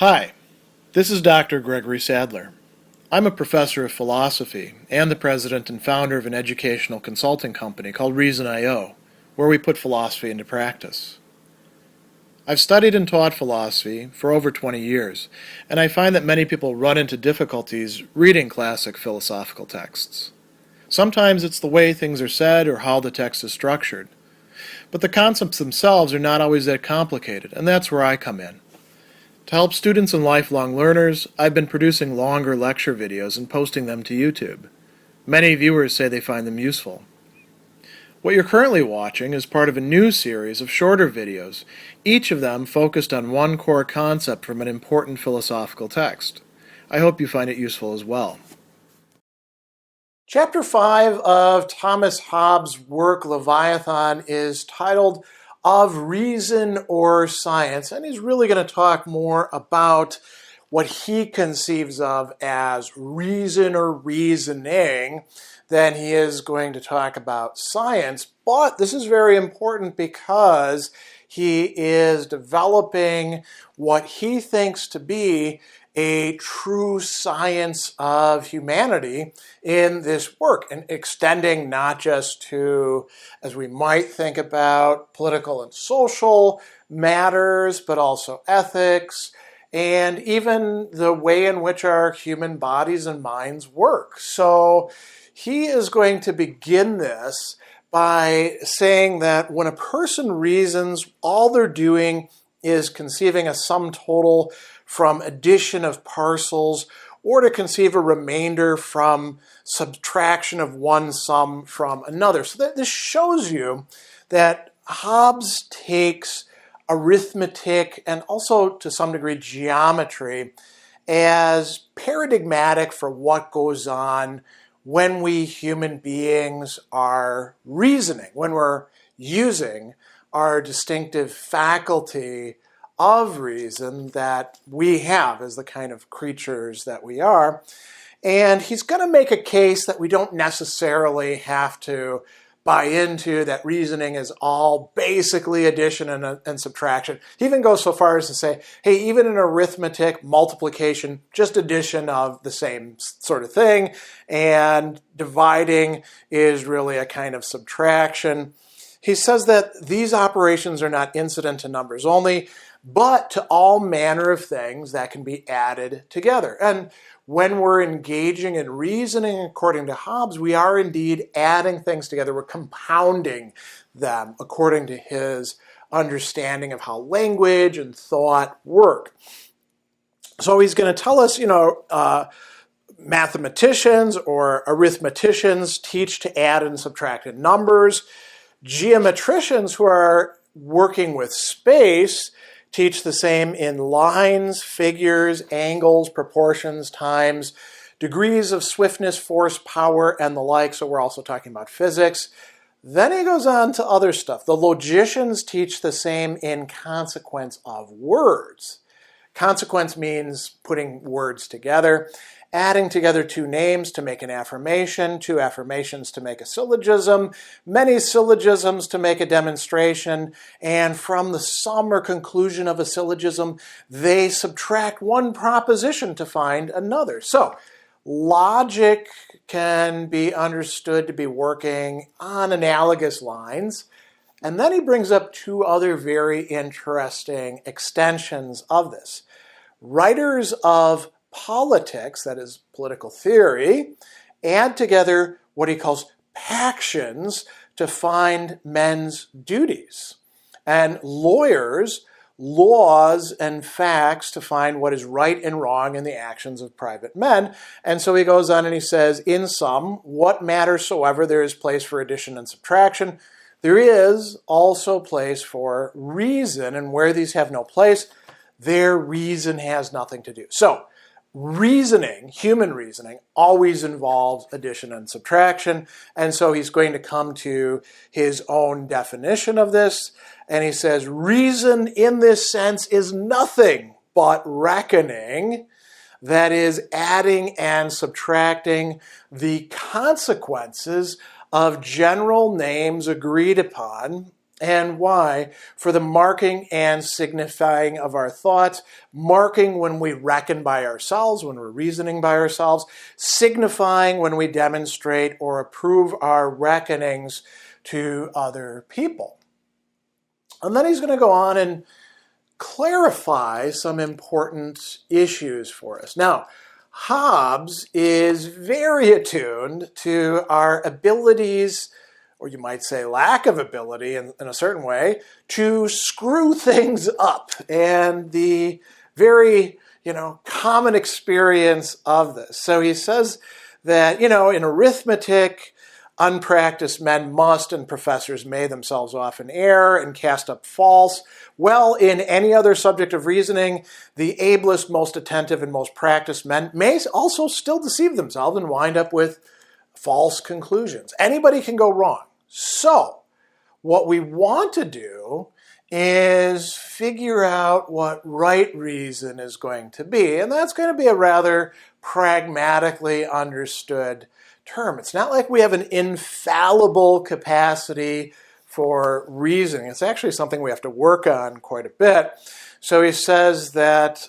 Hi, this is Dr. Gregory Sadler. I'm a professor of philosophy and the president and founder of an educational consulting company called Reason.io, where we put philosophy into practice. I've studied and taught philosophy for over 20 years, and I find that many people run into difficulties reading classic philosophical texts. Sometimes it's the way things are said or how the text is structured. But the concepts themselves are not always that complicated, and that's where I come in. To help students and lifelong learners, I've been producing longer lecture videos and posting them to YouTube. Many viewers say they find them useful. What you're currently watching is part of a new series of shorter videos, each of them focused on one core concept from an important philosophical text. I hope you find it useful as well. Chapter 5 of Thomas Hobbes' work Leviathan is titled Of Reason or Science, and he's really going to talk more about what he conceives of as reason or reasoning than he is going to talk about science. But this is very important because he is developing what he thinks to be a true science of humanity in this work, and extending not just to, as we might think about, political and social matters, but also ethics, and even the way in which our human bodies and minds work. So he is going to begin this by saying that when a person reasons, all they're doing is conceiving a sum total from addition of parcels, or to conceive a remainder from subtraction of one sum from another. So this shows you that Hobbes takes arithmetic and also to some degree geometry as paradigmatic for what goes on when we human beings are reasoning, when we're using our distinctive faculty of reason that we have as the kind of creatures that we are. And he's going to make a case that we don't necessarily have to buy into, that reasoning is all basically addition and subtraction. He even goes so far as to say, hey, even in arithmetic, multiplication, just addition of the same sort of thing, and dividing is really a kind of subtraction. He says that these operations are not incident to numbers only, but to all manner of things that can be added together. And when we're engaging in reasoning according to Hobbes, we are indeed adding things together. We're compounding them according to his understanding of how language and thought work. So he's going to tell us, mathematicians or arithmeticians teach to add and subtract in numbers. Geometricians who are working with space teach the same in lines, figures, angles, proportions, times, degrees of swiftness, force, power, and the like. So we're also talking about physics. Then he goes on to other stuff. The logicians teach the same in consequence of words. Consequence means putting words together, adding together two names to make an affirmation, two affirmations to make a syllogism, many syllogisms to make a demonstration, and from the sum or conclusion of a syllogism, they subtract one proposition to find another. So, logic can be understood to be working on analogous lines. And then he brings up two other very interesting extensions of this. Writers of politics, that is political theory, add together what he calls pactions to find men's duties. And lawyers, laws and facts to find what is right and wrong in the actions of private men. And so he goes on and he says, in sum, what matter soever there is place for addition and subtraction, there is also place for reason, and where these have no place, their reason has nothing to do. So, reasoning, human reasoning, always involves addition and subtraction, and so he's going to come to his own definition of this, and he says, reason in this sense is nothing but reckoning, that is, adding and subtracting the consequences of general names agreed upon and Y for the marking and signifying of our thoughts. Marking when we reckon by ourselves, when we're reasoning by ourselves. Signifying when we demonstrate or approve our reckonings to other people. And then he's going to go on and clarify some important issues for us. Now, Hobbes is very attuned to our abilities, or you might say lack of ability in a certain way, to screw things up, and the very, common experience of this. So he says that, in arithmetic, unpracticed men must, and professors may themselves often err and cast up false. Well, in any other subject of reasoning, the ablest, most attentive, and most practiced men may also still deceive themselves and wind up with false conclusions. Anybody can go wrong. So, what we want to do is figure out what right reason is going to be, and that's going to be a rather pragmatically understood term. It's not like we have an infallible capacity for reasoning. It's actually something we have to work on quite a bit. So he says that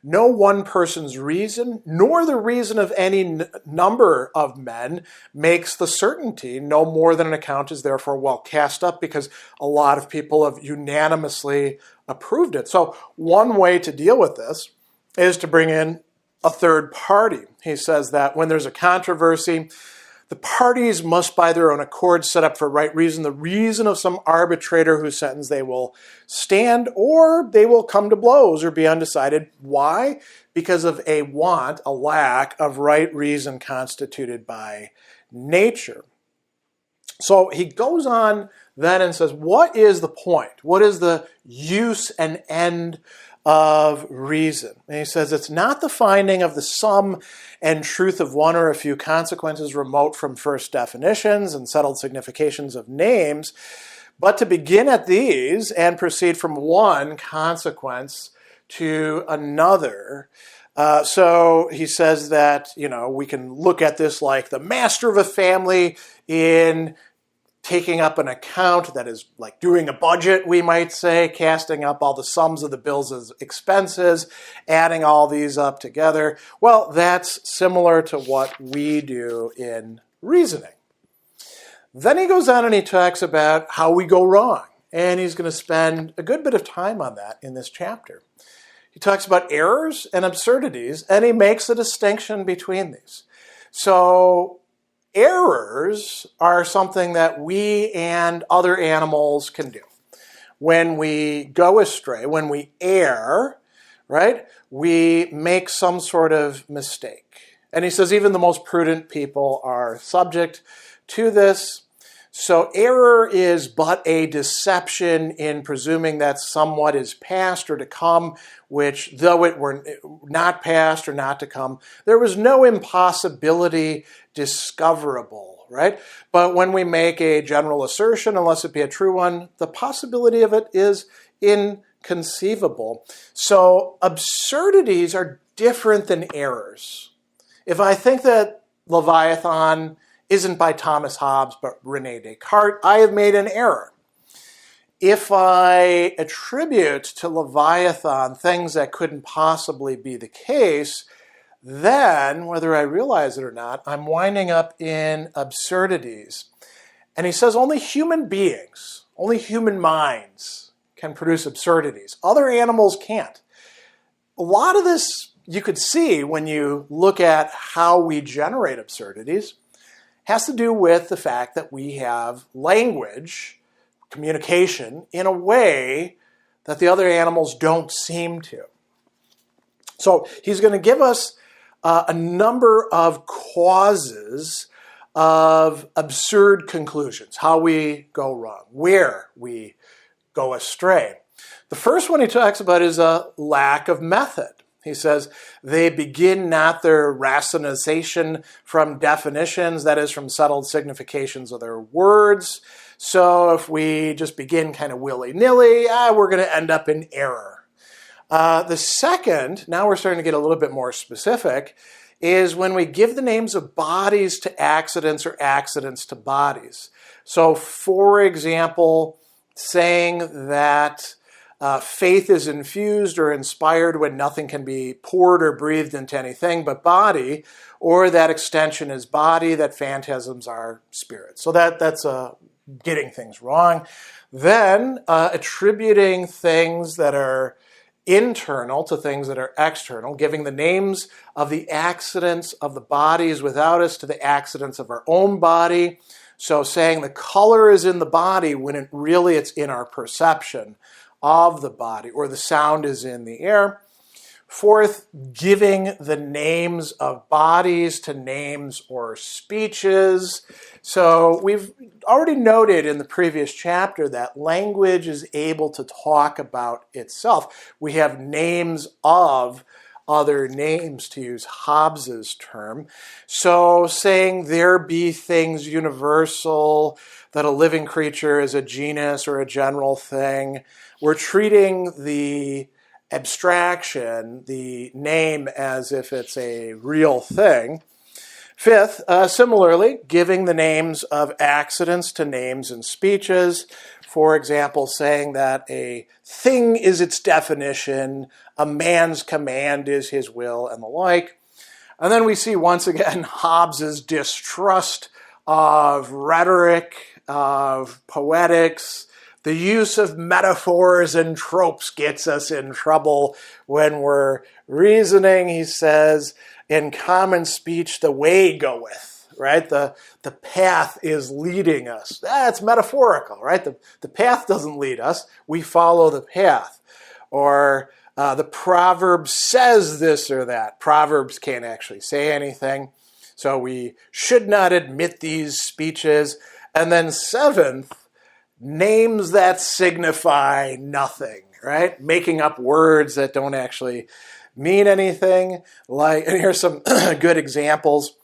no one person's reason, nor the reason of any number of men, makes the certainty. No more than an account is therefore well cast up, because a lot of people have unanimously approved it. So one way to deal with this is to bring in a third party. He says that when there's a controversy, the parties must by their own accord set up for right reason the reason of some arbitrator whose sentence they will stand, or they will come to blows or be undecided. Why? Because of a lack of right reason constituted by nature. So he goes on then and says, what is the point? What is the use and end of reason? And he says it's not the finding of the sum and truth of one or a few consequences remote from first definitions and settled significations of names, but to begin at these and proceed from one consequence to another. So he says that, we can look at this like the master of a family in taking up an account that is like doing a budget, we might say, casting up all the sums of the bills as expenses, adding all these up together. Well, that's similar to what we do in reasoning. Then he goes on and he talks about how we go wrong, and he's going to spend a good bit of time on that in this chapter. He talks about errors and absurdities, and he makes a distinction between these. So errors are something that we and other animals can do. When we go astray, when we err, right, we make some sort of mistake. And he says even the most prudent people are subject to this. So error is but a deception in presuming that somewhat is past or to come, which, though it were not past or not to come, there was no impossibility discoverable, right? But when we make a general assertion, unless it be a true one, the possibility of it is inconceivable. So absurdities are different than errors. If I think that Leviathan isn't by Thomas Hobbes but René Descartes, I have made an error. If I attribute to Leviathan things that couldn't possibly be the case, then, whether I realize it or not, I'm winding up in absurdities. And he says only human beings, only human minds can produce absurdities. Other animals can't. A lot of this you could see when you look at how we generate absurdities has to do with the fact that we have language, communication, in a way that the other animals don't seem to. So he's going to give us a number of causes of absurd conclusions, how we go wrong, where we go astray. The first one he talks about is a lack of method. He says, they begin not their rationalization from definitions, that is, from settled significations of their words. So if we just begin kind of willy-nilly, we're going to end up in error. The second, now we're starting to get a little bit more specific, is when we give the names of bodies to accidents or accidents to bodies. So, for example, saying that faith is infused or inspired when nothing can be poured or breathed into anything but body, or that extension is body, that phantasms are spirit. So that's getting things wrong. Then attributing things that are internal to things that are external, giving the names of the accidents of the bodies without us to the accidents of our own body. So saying the color is in the body when it's in our perception of the body, or the sound is in the air. Fourth, giving the names of bodies to names or speeches. So we've already noted in the previous chapter that language is able to talk about itself. We have names of other names, to use Hobbes's term. So saying there be things universal, that a living creature is a genus or a general thing, we're treating the abstraction, the name, as if it's a real thing. Fifth, similarly, giving the names of accidents to names and speeches. For example, saying that a thing is its definition, a man's command is his will, and the like. And then we see once again Hobbes's distrust of rhetoric, of poetics. The use of metaphors and tropes gets us in trouble when we're reasoning. He says, in common speech, the way goeth, right? The path is leading us. That's metaphorical, right? The path doesn't lead us. We follow the path. Or the proverb says this or that. Proverbs can't actually say anything. So we should not admit these speeches. And then seventh, names that signify nothing, right? Making up words that don't actually mean anything. And here's some good examples.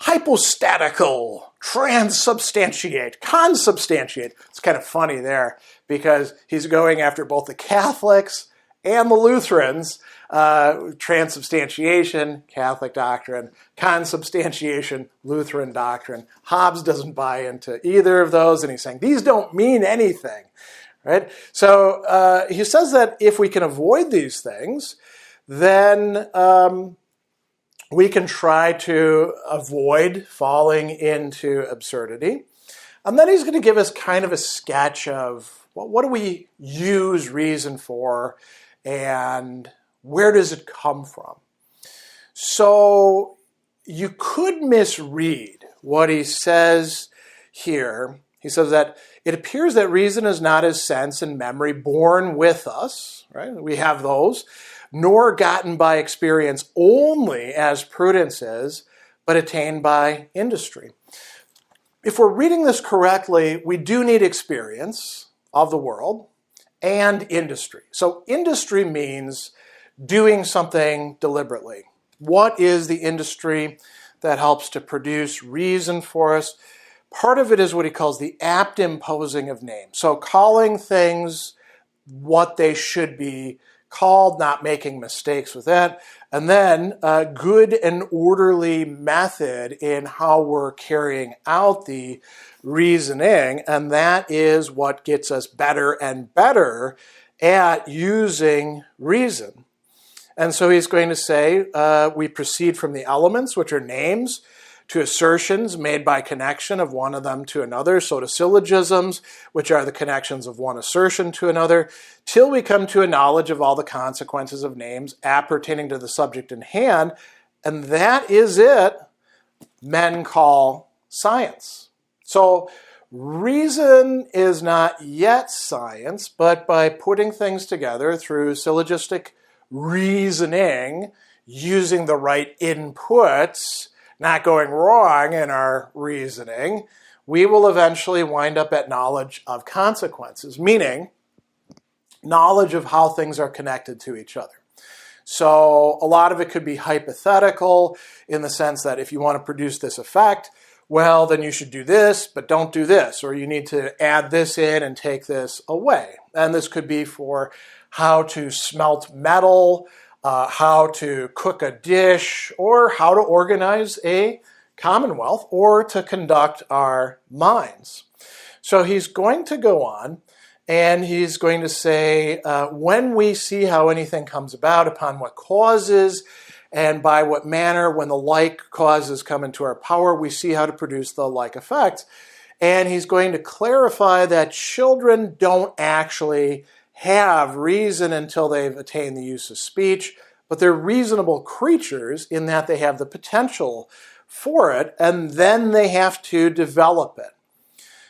Hypostatical, transubstantiate, consubstantiate. It's kind of funny there because he's going after both the Catholics and the Lutherans. Transubstantiation, Catholic doctrine. Consubstantiation, Lutheran doctrine. Hobbes doesn't buy into either of those, and he's saying these don't mean anything, right? So he says that if we can avoid these things, then we can try to avoid falling into absurdity. And then he's going to give us kind of a sketch of what do we use reason for, and where does it come from? So you could misread what he says here. He says that it appears that reason is not as sense and memory born with us, right? We have those, nor gotten by experience only as prudence is, but attained by industry. If we're reading this correctly, we do need experience of the world and industry. So industry means doing something deliberately. What is the industry that helps to produce reason for us? Part of it is what he calls the apt imposing of names. So calling things what they should be called, not making mistakes with that. And then a good and orderly method in how we're carrying out the reasoning. And that is what gets us better and better at using reason. And so he's going to say, we proceed from the elements, which are names, to assertions made by connection of one of them to another, so to syllogisms, which are the connections of one assertion to another, till we come to a knowledge of all the consequences of names appertaining to the subject in hand, and that is it men call science. So reason is not yet science, but by putting things together through syllogistic reasoning, using the right inputs, not going wrong in our reasoning, we will eventually wind up at knowledge of consequences, meaning knowledge of how things are connected to each other. So a lot of it could be hypothetical in the sense that if you want to produce this effect, well, then you should do this, but don't do this, or you need to add this in and take this away. And this could be for how to smelt metal, how to cook a dish, or how to organize a commonwealth, or to conduct our minds. So he's going to go on And he's going to say, when we see how anything comes about, upon what causes, and by what manner, when the like causes come into our power, we see how to produce the like effects. And he's going to clarify that children don't actually have reason until they've attained the use of speech, but they're reasonable creatures in that they have the potential for it, and then they have to develop it.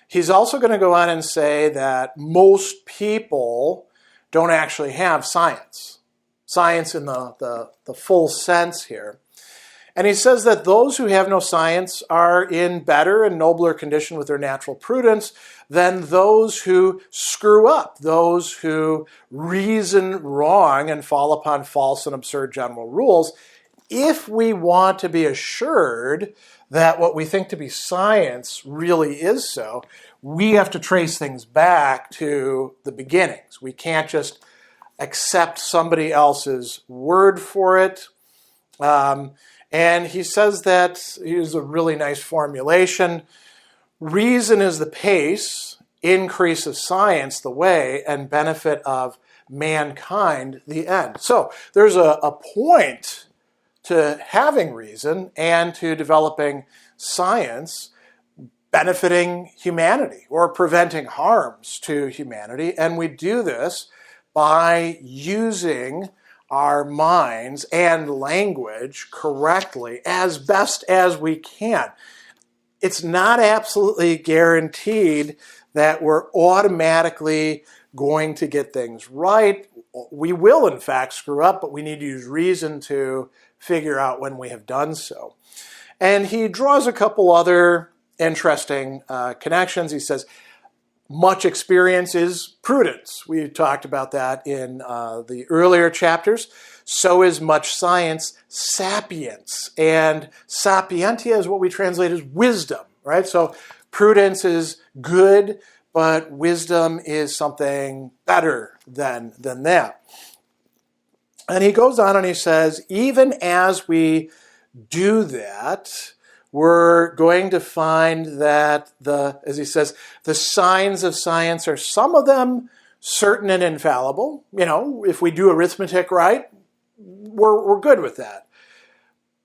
He's also going to go on and say that most people don't actually have science. Science in the full sense here. And he says that those who have no science are in better and nobler condition with their natural prudence than those who screw up, those who reason wrong and fall upon false and absurd general rules. If we want to be assured that what we think to be science really is so, we have to trace things back to the beginnings. We can't just accept somebody else's word for it. And he says that, here's a really nice formulation, reason is the pace, increase of science the way, and benefit of mankind the end. So there's a point to having reason and to developing science benefiting humanity or preventing harms to humanity. And we do this by using our minds and language correctly as best as we can. It's not absolutely guaranteed that we're automatically going to get things right. We will, in fact, screw up, but we need to use reason to figure out when we have done so. And he draws a couple other interesting connections. He says, much experience is prudence. We talked about that in the earlier chapters. So is much science sapience. And sapientia is what we translate as wisdom, right? So prudence is good, but wisdom is something better than that. And he goes on and he says, even as we do that, we're going to find that as he says, the signs of science are some of them certain and infallible. You know, if we do arithmetic right, we're good with that.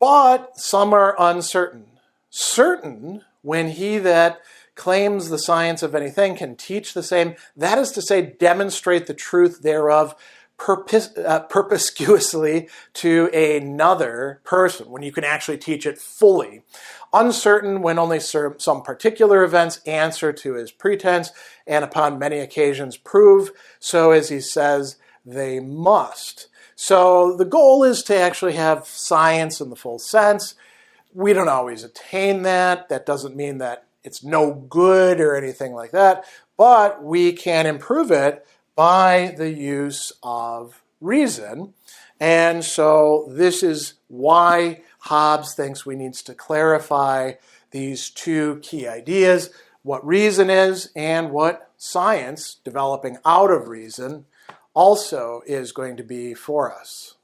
But some are uncertain. Certain, when he that claims the science of anything can teach the same, that is to say, demonstrate the truth thereof perspicuously to another person, when you can actually teach it fully. Uncertain, when only some particular events answer to his pretense, and upon many occasions prove, so as he says they must. So the goal is to actually have science in the full sense. We don't always attain that. That doesn't mean that it's no good or anything like that, but we can improve it by the use of reason. And so this is why Hobbes thinks we need to clarify these two key ideas, what reason is and what science, developing out of reason, also is going to be for us.